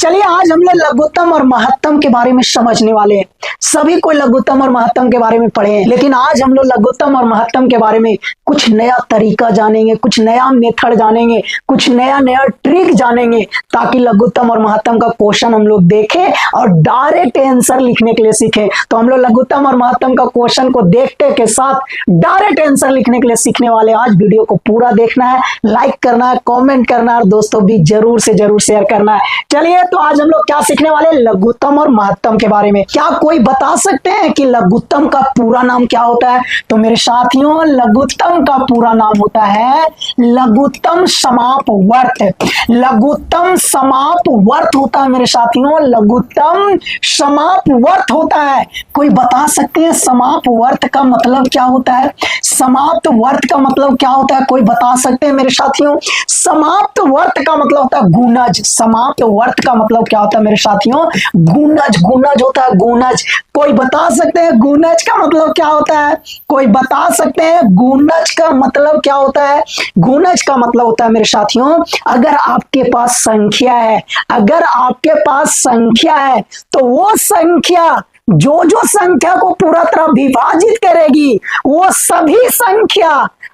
चलिए आज हम लोग लघुत्तम और महत्तम के बारे में समझने वाले हैं। सभी कोई लघुत्तम और महत्तम के बारे में पढ़े हैं, लेकिन आज हम लोग लघुत्तम और महत्तम के बारे में कुछ नया तरीका जानेंगे, कुछ नया मेथड जानेंगे, कुछ नया नया ट्रिक जानेंगे, ताकि लघुत्तम और महत्तम का क्वेश्चन हम लोग देखें और डायरेक्ट आंसर लिखने के लिए सीखें। तो हम लोग लघुत्तम और महत्तम का क्वेश्चन को देखते के साथ डायरेक्ट आंसर लिखने के लिए सीखने वाले। आज वीडियो को पूरा देखना है, लाइक करना है, कॉमेंट करना है और दोस्तों भी जरूर से जरूर शेयर करना है। चलिए तो आज हम लोग क्या सीखने वाले, लघुत्तम और महत्तम के बारे में। क्या कोई बता सकते हैं कि लघुत्तम का पूरा नाम क्या होता है? तो मेरे साथियों, लघुत्तम का पूरा नाम होता है लघुत्तम समापवर्त। लघुत्तम समापवर्त होता है मेरे साथियों, लघुत्तम समापवर्त होता है। कोई बता सकते हैं समापवर्त का मतलब क्या होता है? समाप्त वर्त का मतलब क्या होता है? कोई बता सकते हैं मेरे साथियों? समाप्त वर्त का मतलब होता है गुणज। समाप्त वर्त का मतलब क्या होता है मेरे साथियों? गुणज। गुणज होता है गुणज। कोई बता सकते हैं गुणज का मतलब क्या होता है? कोई बता सकते हैं गुणज का मतलब क्या होता है? गुणज का मतलब होता है मेरे साथियों, अगर आपके पास संख्या है, अगर आपके पास संख्या है तो वो संख्या जो जो संख्या को पूरा तरह विभाजित करेगी, वो सभी संख्या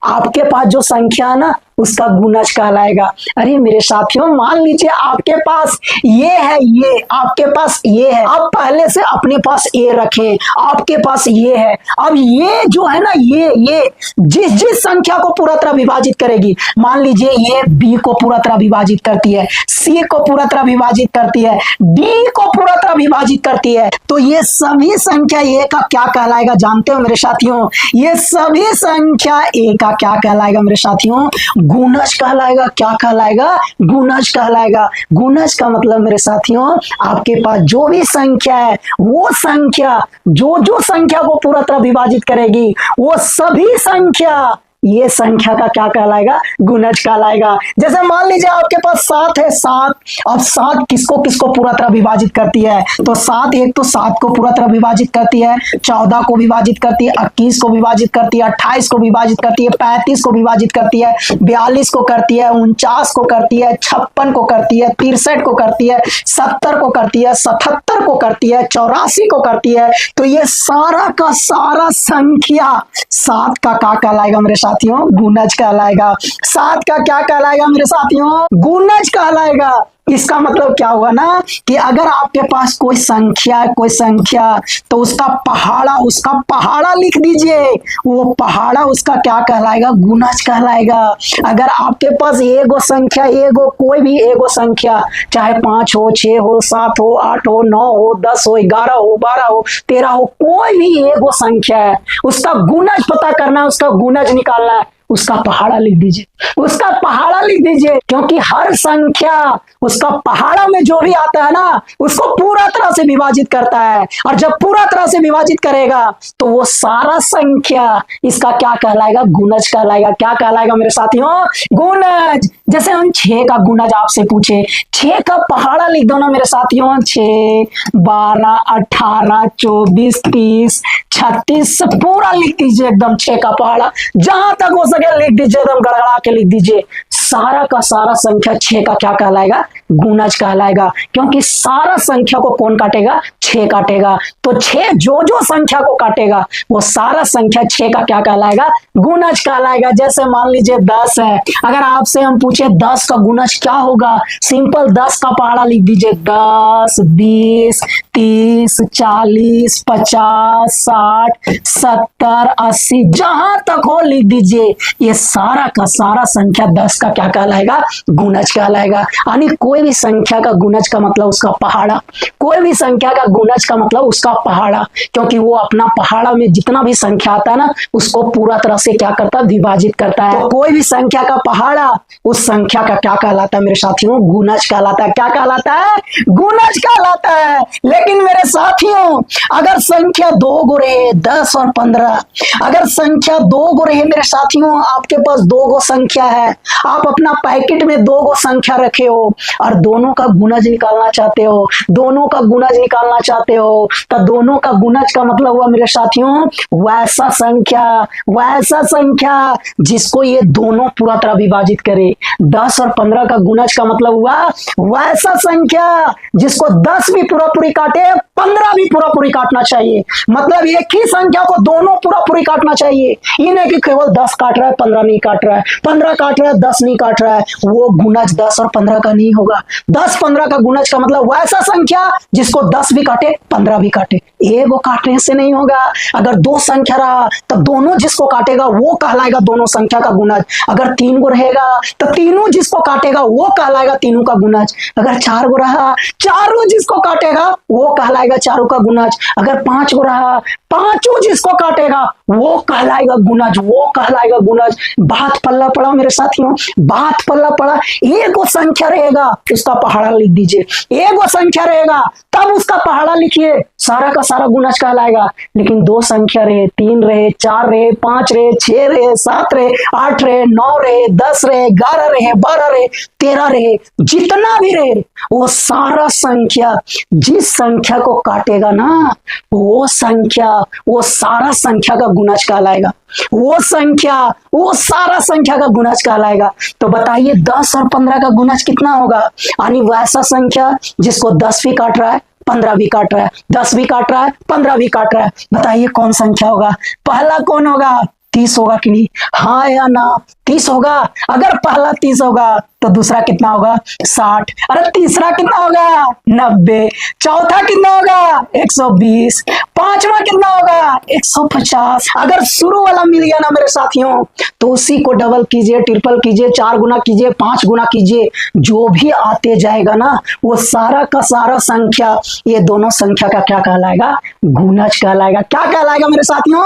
आपके पास जो संख्या है ना, उसका गुणज कहलाएगा। अरे मेरे साथियों, मान लीजिए आपके पास ये है, ये आपके पास ये है, आप पहले से अपने पास ए रखें, आपके पास ये है। अब ये जो है ना, ये जिस जिस संख्या को पूरा तरह विभाजित करेगी, मान लीजिए ये बी को पूरा तरह विभाजित करती है, सी को पूरा तरह विभाजित करती है, डी को पूरा तरह विभाजित करती है, तो ये सभी संख्या ए का क्या कहलाएगा जानते हो मेरे साथियों? ये सभी संख्या ए का क्या कहलाएगा मेरे साथियों? गुणज कहलाएगा। क्या कहलाएगा? गुणज कहलाएगा। गुणज का मतलब मेरे साथियों, आपके पास जो भी संख्या है, वो संख्या जो जो संख्या को पूरा तरह विभाजित करेगी, वो सभी संख्या ये संख्या का क्या कहलाएगा? गुणज कहलाएगा। जैसे मान लीजिए आपके पास 7 है, 7। अब 7 किसको किसको पूरा तरह विभाजित करती है? तो 7 एक तो 7 को पूरा तरह विभाजित करती है, 14 को विभाजित करती है, 21 को विभाजित करती है, 28 को विभाजित करती है, 35 को विभाजित करती है, 42 को करती है, 49 को करती है, 56 को करती है, 63 को करती है, 70 को करती है, 77 को करती है, 84 को करती है। तो ये सारा का सारा संख्या 7 का क्या कहलाएगा मेरे साथियों? गुणज कहलाएगा। 7 का क्या कहलाएगा मेरे साथियों? गुणज कहलाएगा। इसका मतलब क्या हुआ ना, कि अगर आपके पास कोई संख्या है, कोई संख्या, तो उसका पहाड़ा लिख दीजिए। वो पहाड़ा उसका क्या कहलाएगा? गुणज कहलाएगा। अगर आपके पास एगो संख्या, एगो कोई भी एगो संख्या, चाहे 5 हो, 6 हो, 7 हो, 8 हो, 9 हो, 10 हो, 11 हो, 12 हो, 13 हो, कोई भी एगो संख्या है, उसका गुणज पता करना है, उसका गुणज निकालना है, उसका पहाड़ा लिख दीजिए। उसका पहाड़ा लिख दीजिए, क्योंकि हर संख्या उसका पहाड़ा में जो भी आता है ना, उसको पूरा तरह से विभाजित करता है। और जब पूरा तरह से विभाजित करेगा तो वो सारा संख्या इसका क्या कहलाएगा? गुणज कहलाएगा। क्या कहलाएगा मेरे साथियों? गुणज। जैसे हम 6 का गुणज आपसे पूछे, 6 का पहाड़ा लिख दो ना मेरे साथियों। 6, 12, 18, 24, 30, 36 पूरा लिख दीजिए एकदम। 6 का पहाड़ा जहां तक हो सके लिख दीजिए, एकदम गड़गड़ा के लिख दीजिए। सारा का सारा संख्या 6 का क्या कहलाएगा? गुणज कहलाएगा। क्योंकि सारा संख्या को कौन काटेगा? 6 काटेगा। तो 6 जो जो संख्या को काटेगा, वो सारा संख्या 6 का क्या कहलाएगा? गुणज कहलाएगा। जैसे मान लीजिए 10 है, अगर आपसे हम पूछे 10 का गुणज क्या होगा, सिंपल 10 का पहाड़ा लिख दीजिए। 10, 20, 30, 40, 50, 60, 70, 80 जहां तक हो लिख दीजिए। ये सारा का सारा संख्या 10 का क्या कहलाएगा? गुणज कहलाएगा। यानी कोई भी संख्या का गुणज का मतलब उसका पहाड़ा, कोई भी संख्या का गुणज का मतलब उसका पहाड़ा, क्योंकि वो अपना पहाड़ा में जितना भी संख्या आता है ना, उसको पूरा तरह से क्या करता है? विभाजित करता है। तो कोई भी संख्या का पहाड़ा उस संख्या का क्या कहलाता है मेरे साथियों? गुणज कहलाता है। क्या कहलाता है? गुणज कहलाता है। लेकिन लेकिन मेरे साथियों अगर संख्या 2 गो रहे 10 और 15, अगर संख्या 2 गो रहे मेरे साथियों, आपके पास 2 गो संख्या है, आप अपना पैकेट में 2 गो संख्या रखे हो और दोनों का गुणज निकालना चाहते हो, दोनों का गुणज निकालना चाहते हो, तो दोनों का गुणज का मतलब हुआ मेरे साथियों वैसा संख्या जिसको ये दोनों पूरा तरह विभाजित करे। 10 और 15 का गुणज का मतलब हुआ वैसा संख्या जिसको 10 भी पूरा पूरी काटे, 15 भी पूरा पूरी काटना चाहिए। मतलब एक ही संख्या को दोनों पूरा पूरी काटना चाहिए, ये नहीं कि केवल 10 काट रहा है 15 नहीं काट रहा है, 15 काट रहा है 10 नहीं काट रहा है। वो गुणज 10 और 15 का नहीं होगा। 10-15 का गुणज का मतलब वैसा संख्या जिसको 10 भी काटे 15 भी काटे। एक को काटने से नहीं होगा। अगर 2 संख्या रहा तब दोनों जिसको काटेगा वो कहलाएगा दोनों संख्या का गुणज। अगर 3 गो रहेगा तो तीनों जिसको काटेगा वो कहलाएगा तीनों का गुणज। अगर 4 गो रहा, चारों जिसको काटेगा वो कहलाएगा चारों का गुणज। अगर 5 गो रहा, पांचों जिसको काटेगा वो कहलाएगा गुणज, वो कहलाएगा गुणज। बात पल्ला पड़ा मेरे साथियों, बात पल्ला पड़ा। एक गो संख्या रहेगा उसका पहाड़ा लिख दीजिए, एक गो संख्या रहेगा तब उसका पहाड़ा लिखिए, सारा का सारा गुणज कहलाएगा। लेकिन 2 संख्या रहे, 3 रहे, 4 रहे, 5 रहे, 6 रहे, 7 रहे, 8 रहे, 9 रहे, 10 रहे, 11 रहे, 12 रहे, 13 रहे, जितना भी रहे वो सारा संख्या जिस संख्या को काटेगा ना वो संख्या वो सारा संख्या का गुणज कहलाएगा। वो संख्या वो सारा संख्या का गुणज कहलाएगा। तो बताइए 10 और 15 का गुणज कितना होगा? यानी वैसा संख्या जिसको 10 भी काट रहा है 15 भी काट रहा है, 10 भी काट रहा है 15 भी काट रहा है। बताइए कौन संख्या होगा? पहला कौन होगा? 30 होगा कि नहीं? हाँ या ना? 30 होगा। अगर पहला 30 होगा तो दूसरा कितना होगा? 60। अरे तीसरा कितना होगा? 90। चौथा कितना होगा? 120। पांचवा कितना होगा? 150। अगर शुरू वाला मिल गया ना मेरे साथियों तो उसी को डबल कीजिए, ट्रिपल कीजिए, 4 गुना कीजिए, 5 गुना कीजिए, जो भी आते जाएगा ना वो सारा का सारा संख्या ये दोनों संख्या का क्या कहलाएगा? गुणज कहलाएगा। क्या कहलाएगा मेरे साथियों?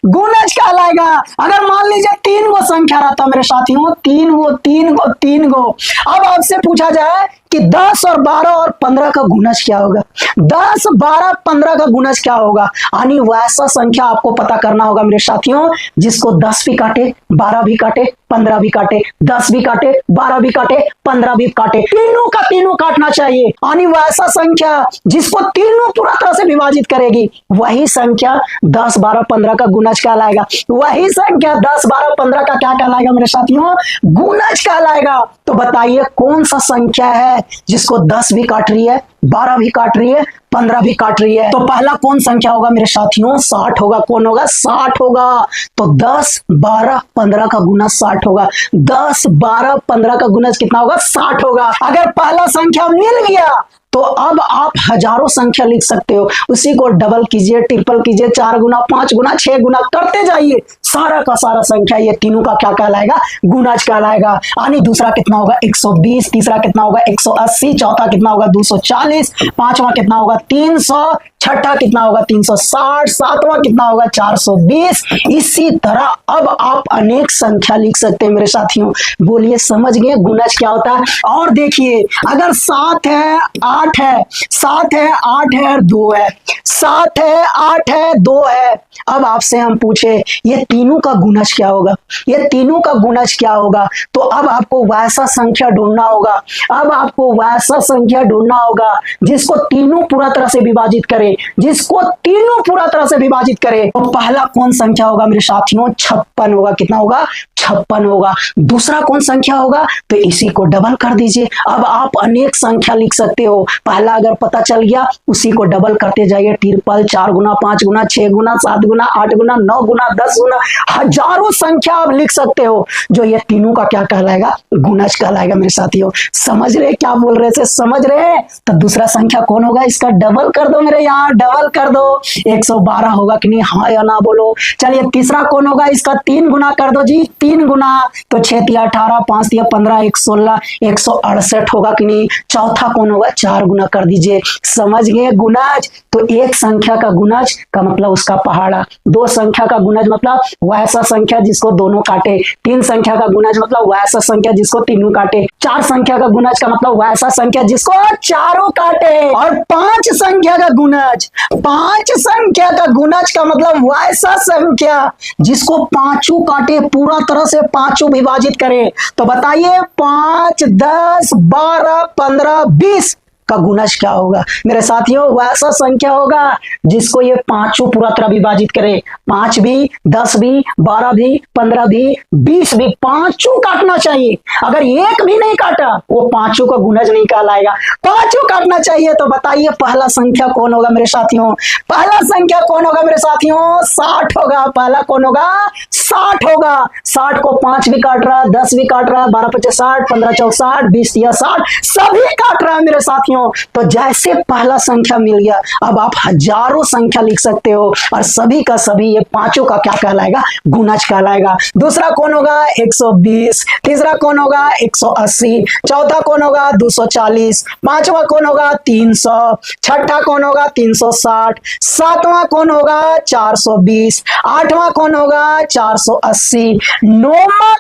गुणज कहलाएगा। अगर मान लीजिए 3 गो संख्या रहता मेरे साथियों, 3 गो, अब आपसे पूछा जाए कि 10 और 12 और 15 का गुणज क्या होगा? 10, 12, 15 का गुणज क्या होगा? यानी वैसा संख्या आपको पता करना होगा मेरे साथियों जिसको 10 भी काटे, 12 भी काटे, 15 भी काटे, 10 भी काटे, 12 भी काटे, 15 भी काटे, तीनों का तीनों काटना चाहिए। यानी वैसा संख्या जिसको तीनों पूरा तरह से विभाजित करेगी वही संख्या 10, 12, 15 का गुणज कहलाएगा। वही संख्या 10, 12, 15 का क्या कहलाएगा मेरे साथियों? गुणज कहलाएगा। तो बताइए कौन सा संख्या है जिसको 10 भी काट रही है, 12 भी काट रही है, 15 भी काट रही है? तो पहला कौन संख्या होगा मेरे साथियों? 60 होगा। कौन होगा? 60 होगा। तो 10, 12, 15 का गुणज 60 होगा। 10, 12, 15 का गुणज कितना होगा? 60 होगा। अगर पहला संख्या मिल गया तो अब आप हजारों संख्या लिख सकते हो, उसी को डबल कीजिए, ट्रिपल कीजिए, 4 गुना, 5 गुना, 6 गुना करते जाइए, सारा का सारा संख्या ये तीनों का क्या कहलाएगा? गुणज कहलाएगा। यानी दूसरा कितना होगा? 120, तीसरा कितना होगा? 180, चौथा कितना होगा? 240, पांचवा कितना होगा? 300, छठा कितना होगा? 360, सातवां कितना होगा? 420। इसी तरह अब आप अनेक संख्या लिख सकते हैं मेरे साथियों। बोलिए समझ गए गुणज क्या होता है? और देखिए अगर 7 है, 8 है, 7 है, 8 है और 2 है, 7 है, 8 है, 2 है। अब आपसे हम पूछे ये तीनों का गुणज क्या होगा? ये तीनों का गुणज क्या होगा? तो अब आपको वैसा संख्या ढूंढना होगा। अब आपको वैसा संख्या ढूंढना होगा जिसको तीनों पूरा तरह से विभाजित करे, जिसको तीनों पूरा तरह से विभाजित करे। तो पहला कौन संख्या होगा मेरे साथियों? 56 होगा। कितना होगा? 56 होगा। दूसरा कौन संख्या होगा? तो इसी को डबल कर दीजिए। अब आप अनेक संख्या लिख सकते हो। पहला अगर पता चल गया उसी को डबल करते जाइए, ट्रिपल, 4 गुना, 5 गुना, 6 गुना, 7 गुना, 8 गुना, 9 गुना, 10 गुना, हजारों संख्या आप लिख सकते हो जो ये तीनों का क्या कहलाएगा? गुणज कहलाएगा मेरे साथियों। समझ रहे क्या बोल रहे थे? समझ रहे? तो दूसरा संख्या कौन होगा? इसका डबल कर दो मेरे, यहाँ डबल कर दो। 112 होगा कि नहीं? हाँ या ना बोलो। चलिए तीसरा कौन होगा? इसका 3 गुना कर दो जी, 3 गुना। तो 6 तिया 18, 5 तिया 15, 116, 168 होगा कि नहीं? चौथा कौन होगा? 4 गुना कर दीजिए। समझ गए गुणज? तो एक संख्या का गुणज का मतलब उसका पहाड़ा, 2 संख्या का गुणज मतलब वैसा संख्या जिसको दोनों काटे, 3 संख्या का गुणज मतलब वैसा संख्या जिसको तीनों काटे, 4 संख्या का गुणज का मतलब वैसा संख्या जिसको चारों काटे, और 5 पांच संख्या का गुणज, पांच संख्या का गुणज का मतलब वैसा संख्या जिसको पांचों काटे, पूरा तरह से पांचों विभाजित करे। तो बताइए 5, 10, 12, 15, 20 का गुणज क्या होगा मेरे साथियों? वैसा संख्या होगा जिसको ये पांचों पूरा तरह विभाजित करे। 5 भी, 10 भी, 12 भी, 15 भी, 20 भी, पांचों काटना चाहिए। अगर एक भी नहीं काटा वो पांचों का गुणज नहीं कहलाएगा, पांचों काटना चाहिए। तो बताइए पहला संख्या कौन होगा मेरे साथियों? पहला संख्या कौन होगा मेरे साथियों? 60 होगा। पहला कौन होगा? 60 होगा। 60 को 5 भी काट रहा है, 10 भी काट रहा है, 12 × 5 = 60, 15 × 4 = 60, 20 × 60, सभी काट रहा है मेरे साथियों। तो जैसे पहला संख्या मिल गया, अब आप हजारों संख्या लिख सकते हो और सभी का सभी ये पांचों का क्या कहलाएगा? गुणज कहलाएगा। दूसरा कौन होगा? 120। तीसरा कौन होगा? 180। चौथा कौन होगा? 240। पांचवा कौन होगा? 300। छठा कौन होगा? 360। सातवां कौन होगा? 420। आठवां कौन होगा? 480। नौवां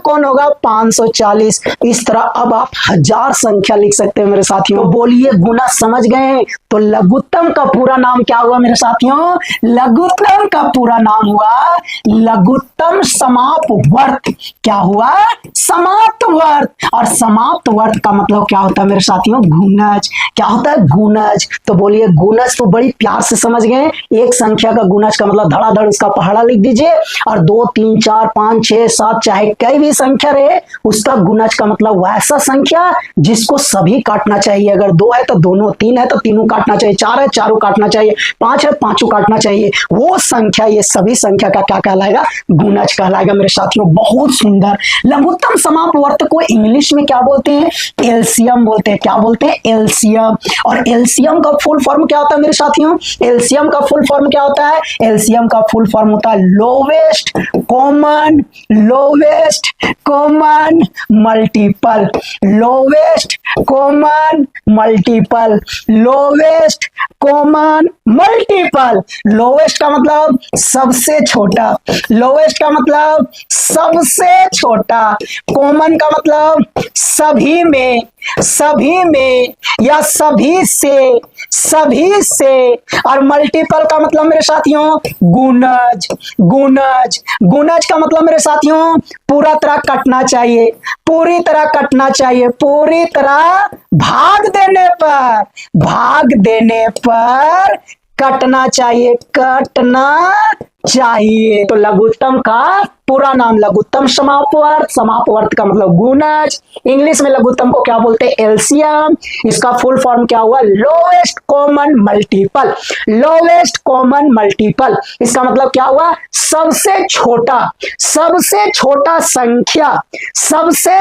कौन होगा? 540। इस तरह अब आप हजार संख्या लिख सकते हैं मेरे साथियों। तो बोलिए गुणज समझ गए? तो लघुत्तम का पूरा नाम क्या हुआ मेरे साथियों? लघुत्तम का पूरा नाम हुआ लघुत्तम समापवर्त। क्या हुआ? समाप्तवर्त। और समाप्तवर्त का मतलब क्या होता है मेरे साथियों? गुणज। क्या होता है? गुणज। तो बोलिए गुणज तो बड़ी प्यार से समझ गए। एक संख्या का गुणज का मतलब धड़ाधड़ उसका पहाड़ा लिख दीजिए, और 2, 3, 4, 5, 6, 7 चाहे कई भी संख्या रहे, उसका गुणज का मतलब वैसा संख्या जिसको सभी काटना चाहिए। अगर 2 है तो दोनों, 3 है तो तीनों काटना चाहिए, 4 है चारों काटना चाहिए, 5 है पांचों काटना चाहिए। वो संख्या, ये सभी संख्या का क्या कहलाएगा? गुणज कहलाएगा मेरे साथियों। बहुत सुंदर। लघुत्तम समापवर्त को इंग्लिश में क्या बोलते हैं? एलसीएम बोलते हैं। क्या बोलते हैं? एलसीएम। और एलसीएम का फुल फॉर्म क्या होता है मेरे साथियों? एलसीएम का फुल फॉर्म क्या होता है? एलसीएम का फुल फॉर्म होता है lowest common multiple. Lowest common multiple. Lowest common multiple. Lowest का मतलब सबसे छोटा, लोवेस्ट का मतलब सबसे छोटा, कॉमन का मतलब सभी में या सभी से, और मल्टीपल का मतलब मेरे साथियों गुणज। गुणज का मतलब मेरे साथियों पूरा तरह कटना चाहिए, पूरी तरह कटना चाहिए, पूरी तरह भाग देने पर कटना चाहिए, तो लघुत्तम का पूरा नाम लघुत्तम समापवर्त। समापवर्त का मतलब गुणज। इंग्लिश में लघुत्तम को क्या बोलते हैं? एलसीएम। इसका फुल फॉर्म क्या हुआ? Lowest common multiple. Lowest common multiple इसका मतलब क्या हुआ? सबसे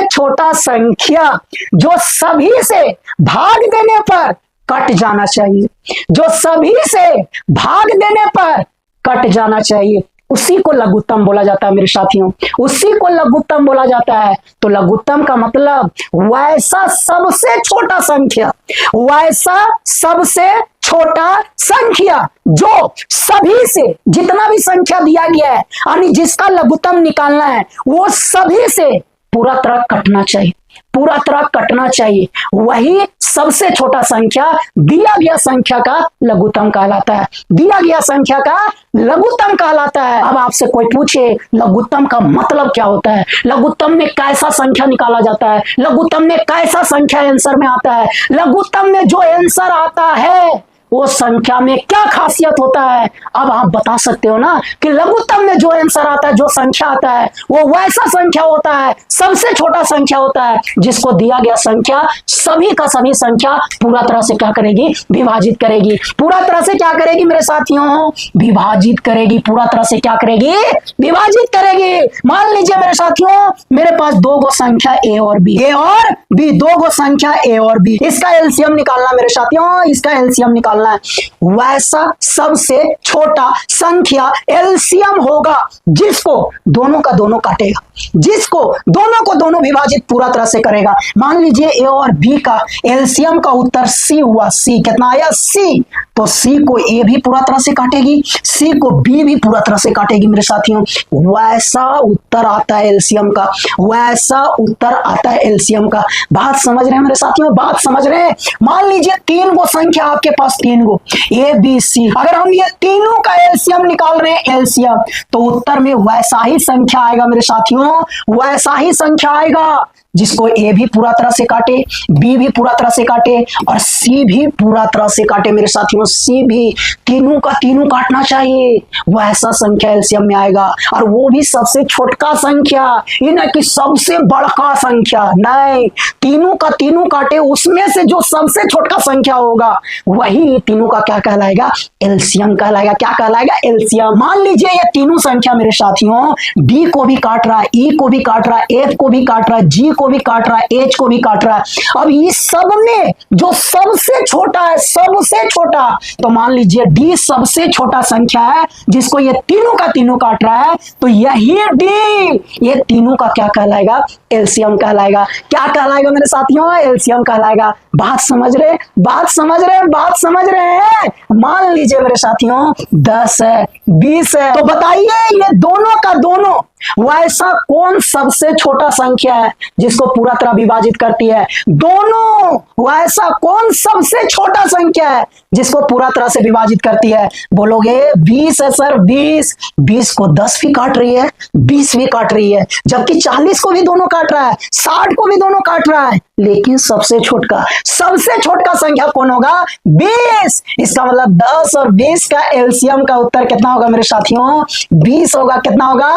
छोटा संख्या जो सभी से भाग देने पर कट जाना चाहिए, जो सभी से भाग देने पर कट जाना चाहिए, उसी को लघुत्तम बोला जाता है मेरे साथियों। उसी को लघुत्तम बोला जाता है। तो लघुत्तम का मतलब वैसा सबसे छोटा संख्या जो सभी से, जितना भी संख्या दिया गया है यानी जिसका लघुत्तम निकालना है, वो सभी से पूरा तरह कटना चाहिए, वही सबसे छोटा संख्या दिया गया संख्या का लघुत्तम कहलाता है। दिया गया संख्या का लघुत्तम कहलाता है। अब आपसे कोई पूछे लघुत्तम का मतलब क्या होता है, लघुत्तम में कैसा संख्या निकाला जाता है, लघुत्तम में कैसा संख्या आंसर में आता है, लघुत्तम में जो आंसर आता है वो संख्या में क्या खासियत होता है, अब आप बता सकते हो ना कि लघुत्तम में जो आंसर आता है, जो संख्या आता है, वो वैसा संख्या होता है, सबसे छोटा संख्या होता है, जिसको दिया गया संख्या सभी का सभी संख्या पूरा तरह से क्या करेगी? विभाजित करेगी। पूरा तरह से क्या करेगी मेरे साथियों? विभाजित करेगी। पूरा तरह से क्या करेगी? विभाजित करेगी। मान लीजिए मेरे साथियों मेरे पास दो गो संख्या ए और बी, दो गो संख्या ए और बी, इसका एलसीएम निकालना मेरे साथियों, इसका एलसीएम निकालना निकालना है, वैसा सबसे छोटा संख्या एलसीएम होगा जिसको दोनों का दोनों काटेगा, जिसको दोनों को दोनों विभाजित पूरा तरह से करेगा। मान लीजिए ए और बी का एलसीएम का उत्तर सी हुआ। सी कितना आया? सी। तो सी को ए भी पूरा तरह से काटेगी, सी को बी भी पूरा तरह से काटेगी मेरे साथियों। वैसा उत्तर आता है एलसीएम का, वैसा उत्तर आता है एलसीएम का। बात समझ रहे हैं मेरे साथियों? बात समझ रहे हैं? मान लीजिए 3 गो संख्या आपके पास, 3 गो ए बी सी, अगर हम ये तीनों का एलसीएम निकाल रहे हैं, एलसीएम, तो उत्तर में वैसा ही संख्या आएगा मेरे साथियों, वैसा ही संख्या आएगा जिसको ए भी पूरा तरह से काटे, बी भी पूरा तरह से काटे और सी भी पूरा तरह से काटे मेरे साथियों। सी भी तीनों का तीनों काटना चाहिए, वैसा संख्या एलसीएम में आएगा। और वो भी सबसे छोटका संख्या, ये ना कि सबसे बड़का संख्या, नहीं, तीनों का तीनों काटे, उसमें से जो सबसे छोटका संख्या होगा वही तीनों का क्या कहलाएगा? एलसीएम कहलाएगा। क्या कहलाएगा? एलसीएम। मान लीजिए ये तीनों संख्या मेरे साथियों डी को भी काट रहा है, ई को भी काट रहा है, एफ को भी काट रहा है, जी को भी काट रहा है, एच को भी काट रहा है। अब इस सब में जो सबसे छोटा है, सबसे छोटा, तो मान लीजिए डी सबसे छोटा संख्या है जिसको ये तीनों का तीनों काट रहा है, तो यही डी ये तीनों का क्या कहलाएगा? एलसीएम कहलाएगा। क्या कहलाएगा मेरे साथियों? एलसीएम कहलाएगा। बात समझ रहे? बात समझ रहे? बात समझ रहे हैं? मान लीजिए मेरे साथियों 10 है, 20 है, तो बताइए ये दोनों का दोनों वैसा कौन सबसे छोटा संख्या है जिसको पूरा तरह विभाजित करती है? दोनों वैसा कौन सबसे छोटा संख्या है जिसको पूरा तरह से विभाजित करती है? बोलोगे 20 है सर, 20। 20 को 10 भी काट रही है, 20 भी काट रही है, जबकि 40 को भी दोनों काट रहा है, 60 को भी दोनों काट रहा है, लेकिन सबसे छोटका संख्या कौन होगा? 20। इसका मतलब 10 और 20 का एलसीएम का उत्तर कितना होगा मेरे साथियों? 20 होगा। कितना होगा?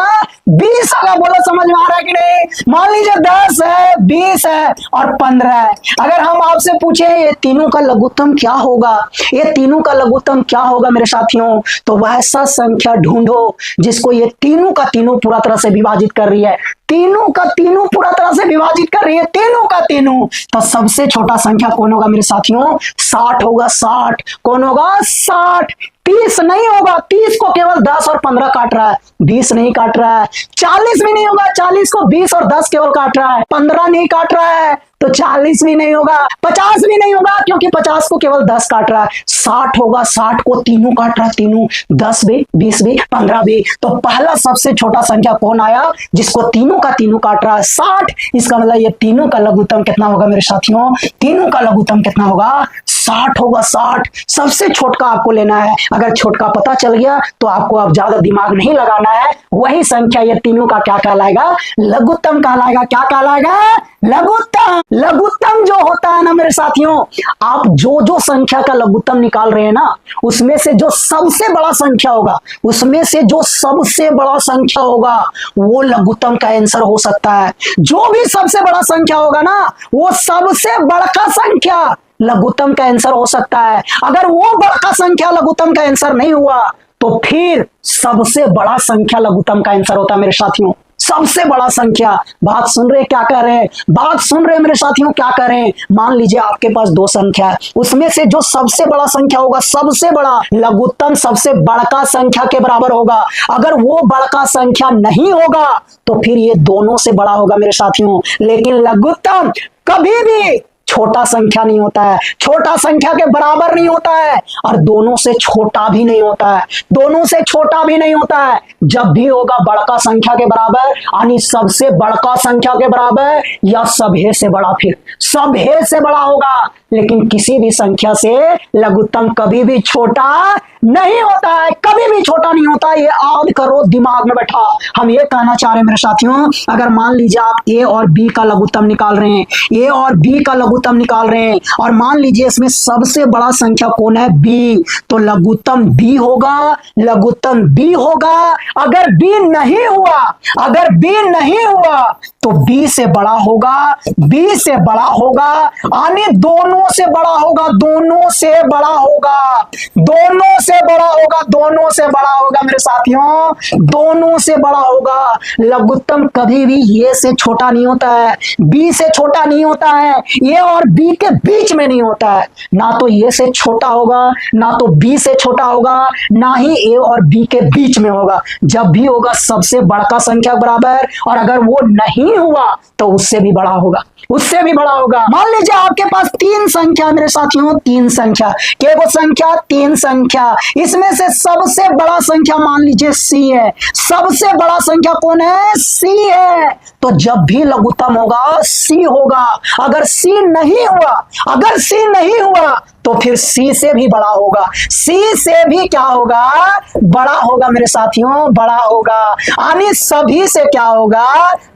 20 होगा। बोलो समझ में आ रहा है कि नहीं? मान लीजिए 10 है, 20 है और 15 है। अगर हम आपसे पूछे ये तीनों का लघुत्तम क्या होगा, ये तीनों का लघुत्तम क्या होगा मेरे साथियों, तो वैसा संख्या ढूंढो जिसको ये तीनों का तीनों पूरा तरह से विभाजित कर रही है, तीनों का तीनों पूरा तरह से विभाजित कर रही है, तीनों का तीनों। तो सबसे छोटा संख्या कौन होगा मेरे साथियों? 60 होगा। 60 कौन होगा? 60। 30 नहीं होगा, 30 को केवल 10 और 15 काट रहा है, 20 नहीं काट रहा है। 40 भी नहीं होगा, 40 को 20 और 10 केवल काट रहा है, 15 नहीं काट रहा है, तो 40 भी नहीं होगा। 50 भी नहीं होगा क्योंकि 50 को केवल 10 काट रहा है। 60 होगा, 60 को तीनों काट रहा है, तीनों, 10 भी, 20 भी, 15 भी। तो पहला सबसे छोटा संख्या कौन आया जिसको तीनों का तीनों काट रहा है? 60। इसका मतलब ये तीनों का लघुत्तम कितना होगा मेरे साथियों? तीनों का लघुत्तम कितना होगा? 60 होगा। 60 सबसे छोटका आपको लेना है। अगर छोटका पता चल गया तो आपको अब ज्यादा दिमाग नहीं लगाना है, वही संख्या ये तीनों का क्या कहलाएगा? लघुत्तम कहलाएगा। क्या कहलाएगा? लघुत्तम। लघुत्तम जो होता है ना मेरे साथियों, आप जो संख्या का लघुत्तम निकाल रहे हैं ना, उसमें से जो सबसे बड़ा संख्या होगा, उसमें से जो सबसे बड़ा संख्या होगा वो लघुत्तम का आंसर हो सकता है। जो भी सबसे बड़ा संख्या होगा ना, वो सबसे बड़का संख्या लघुत्तम का आंसर हो सकता है। अगर वो बड़का संख्या लघुत्तम का आंसर नहीं हुआ तो फिर सबसे बड़ा संख्या लघुत्तम का आंसर होता है मेरे साथियों। सबसे बड़ा संख्या। बात सुन रहे क्या कर रहे हैं? बात सुन रहे मेरे साथियों क्या कर रहे हैं? मान लीजिए आपके पास 2 संख्या है, उसमें से जो सबसे बड़ा संख्या होगा, सबसे बड़ा लघुत्तम सबसे बड़का संख्या के बराबर होगा। अगर वो बड़का संख्या नहीं होगा तो फिर ये दोनों से बड़ा होगा मेरे साथियों। लेकिन लघुत्तम कभी भी छोटा संख्या नहीं होता है, छोटा संख्या के बराबर नहीं होता है और दोनों से छोटा भी नहीं होता है, दोनों से छोटा भी नहीं होता है। जब भी होगा बड़का संख्या के बराबर, यानी सबसे बड़का संख्या के बराबर या सभे से बड़ा, फिर सभे से बड़ा होगा। लेकिन किसी भी संख्या से लघुत्तम कभी भी छोटा नहीं होता है, कभी भी छोटा नहीं होता। ये याद करो, दिमाग में बैठा। हम ये कहना चाह रहे हैं मेरे साथियों, अगर मान लीजिए आप ए और बी का लघुत्तम निकाल रहे हैं, ए और बी का लघुत्तम निकाल रहे हैं और मान लीजिए इसमें सबसे बड़ा संख्या कौन है? बी, तो लघुत्तम बी होगा, लघुत्तम बी होगा। अगर बी नहीं हुआ, अगर बी नहीं हुआ तो बी से बड़ा होगा, बी से बड़ा होगा, यानी दोनों दोनों से बड़ा होगा, दोनों से बड़ा होगा, दोनों से बड़ा होगा, दोनों से बड़ा होगा मेरे साथियों, दोनों से बड़ा होगा। लघुत्तम कभी भी ये से छोटा नहीं होता है, बी से छोटा नहीं होता है, ये और बी के बीच में नहीं होता है। ना तो ये से छोटा होगा, ना तो बी से छोटा होगा, ना ही ए और बी के बीच में होगा। जब भी होगा सबसे बड़ा संख्या बराबर, और अगर वो नहीं हुआ तो उससे भी बड़ा होगा, उससे भी बड़ा होगा। मान लीजिए आपके पास तीन संख्या मेरे साथियों, तीन संख्या, केवल संख्या, तीन संख्या, इसमें से सबसे बड़ा संख्या मान लीजिए सी है। सबसे बड़ा संख्या कौन है? सी है। तो जब भी लघुत्तम होगा सी होगा। अगर सी नहीं हुआ, अगर सी नहीं हुआ तो फिर सी से भी बड़ा होगा, सी से भी क्या होगा? बड़ा होगा मेरे साथियों, बड़ा होगा। यानी सभी से क्या होगा?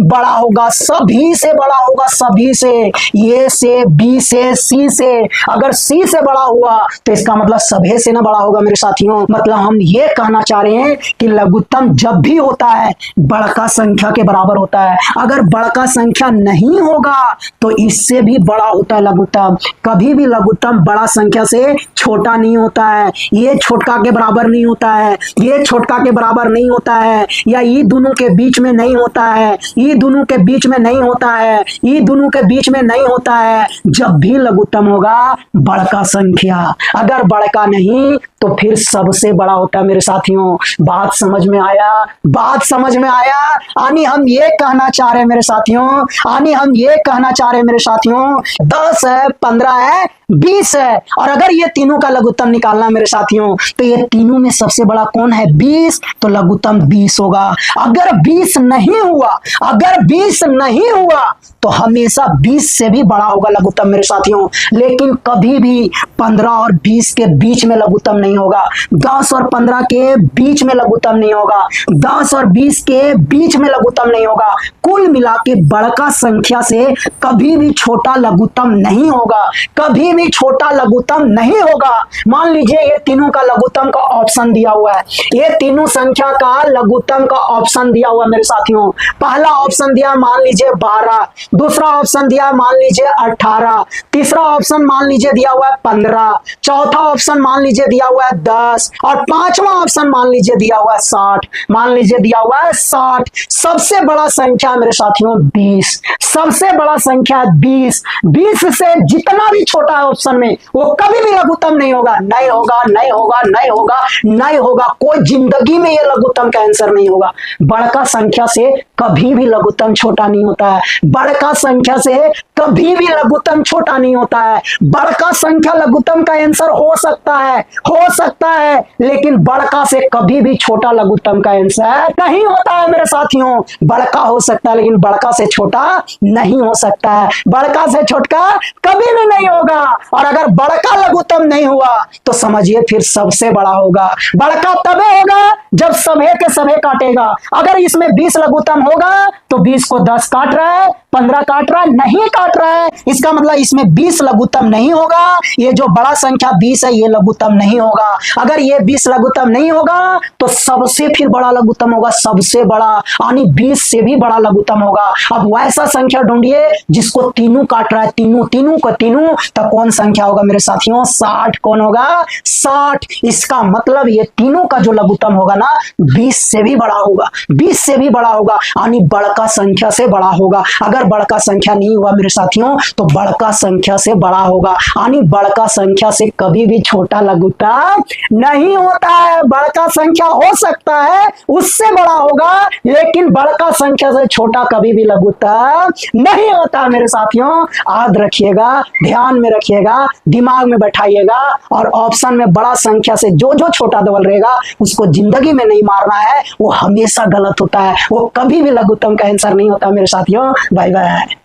बड़ा होगा, सभी से बड़ा होगा, सभी से, ये से, बी से, सी से। अगर सी से बड़ा हुआ तो इसका मतलब सभी से ना बड़ा होगा मेरे साथियों। मतलब हम ये कहना चाह रहे हैं कि लघुत्तम जब भी होता है बड़का संख्या के बराबर होता है। अगर बड़का संख्या नहीं होगा तो इससे भी बड़ा होता है लघुत्तम। कभी भी लघुत्तम बड़ा संख्या से छोटा नहीं होता है। ये छोटका के बराबर नहीं होता है, ये छोटका के बराबर नहीं होता है, या ये दोनों के बीच में नहीं होता है, ये दोनों के बीच में नहीं होता है, ये दोनों के बीच में नहीं होता है। जब भी लघुत्तम होगा बड़का संख्या, अगर बड़का नहीं तो फिर सबसे बड़ा होता है मेरे साथियों। बात समझ में आया? बात समझ में आया? यानी हम ये कहना चाह रहे हैं मेरे साथियों, यानी हम ये कहना चाह रहे हैं मेरे साथियों, 10 है, 15 है, 20 है, और अगर ये तीनों का लघुत्तम निकालना है मेरे साथियों तो ये तीनों में सबसे बड़ा कौन है? 20, तो लघुत्तम 20 होगा। अगर 20 नहीं हुआ, अगर 20 नहीं हुआ तो हमेशा 20 से भी बड़ा होगा लघुत्तम मेरे साथियों। लेकिन कभी भी 15 और 20 के बीच में लघुत्तम नहीं होगा, 10 और 15 के बीच में लघुत्तम नहीं होगा, 10 और 20 के बीच में लघुत्तम नहीं होगा। कुल मिला के बड़का संख्या से कभी भी छोटा लघुत्तम नहीं होगा, कभी भी छोटा लघुत्तम नहीं होगा। मान लीजिए ये तीनों का लघुत्तम का ऑप्शन दिया हुआ है, ये तीनों संख्या का लघुत्तम का ऑप्शन दिया हुआ है मेरे साथियों। पहला ऑप्शन दिया मान लीजिए 12, दूसरा ऑप्शन दिया मान लीजिए 18, तीसरा ऑप्शन मान लीजिए दिया हुआ है 15, चौथा ऑप्शन मान लीजिए दिया हुआ है 10, और पांचवा ऑप्शन मान लीजिए दिया हुआ है 60। मान लीजिए दिया हुआ है 60। सबसे बड़ा संख्या मेरे साथियों 20, सबसे बड़ा संख्या 20। 20 से जितना भी छोटा है ऑप्शन में वो कभी भी लघुत्तम नहीं होगा, नहीं होगा, नहीं होगा, नहीं होगा, नहीं होगा। कोई जिंदगी में ये लघुत्तम का आंसर नहीं होगा। बड़का संख्या से कभी भी लघुत्तम छोटा नहीं होता है, बड़का संख्या से कभी भी लघुत्तम छोटा नहीं होता है। बड़का संख्या लघुत्तम का आंसर हो सकता है, हो सकता है, लेकिन बड़का से कभी भी छोटा लघुत्तम का आंसर नहीं होता है मेरे साथियों। बड़का हो सकता है लेकिन बड़का से छोटा नहीं हो सकता है, बड़का से छोटा कभी भी नहीं होगा। और अगर बड़का लघुत्तम नहीं हुआ तो समझिए फिर सबसे बड़ा होगा। बड़का तबे होगा जब सभे के सभे काटेगा। अगर इसमें 20 लघुत्तम होगा तो 20 को 10 काट रहा है, 15 काट रहा है, नहीं काट रहा है, इसका मतलब इसमें 20 लघुत्तम नहीं होगा। ये जो बड़ा संख्या 20 है ये लघुत्तम नहीं होगा। अगर ये 20 लघुत्तम नहीं होगा तो सबसे फिर बड़ा लघुत्तम होगा, सबसे बड़ा, यानी 20 से भी बड़ा लघुत्तम होगा। अब वैसा संख्या ढूंढिए जिसको तीनों काट रहा है, तीनों तीनों को तीनों, तो कौन संख्या होगा मेरे साथियों? 60। कौन होगा? 60। इसका मतलब ये तीनों का जो लघुत्तम होगा ना 20 से भी बड़ा होगा, 20 से भी बड़ा होगा, यानी बड़का संख्या से बड़ा होगा। अगर बड़का संख्या नहीं हुआ मेरे साथियों तो बड़का संख्या से बड़ा होगा, यानी बड़का संख्या से कभी भी छोटा लघुत्तम नहीं होता है। बड़का संख्या हो सकता है उससे बड़ा होगा, लेकिन बड़का संख्या से छोटा कभी भी लघुत्तम नहीं होता मेरे साथियों। याद रखिएगा, ध्यान में रखिएगा, दिमाग में बैठाइएगा, और ऑप्शन में बड़ा संख्या से जो जो छोटा डबल रहेगा उसको जिंदगी में नहीं मारना है, वो हमेशा गलत होता है, वो कभी भी लघुत्तम का आंसर नहीं होता मेरे साथियों। Bye bye.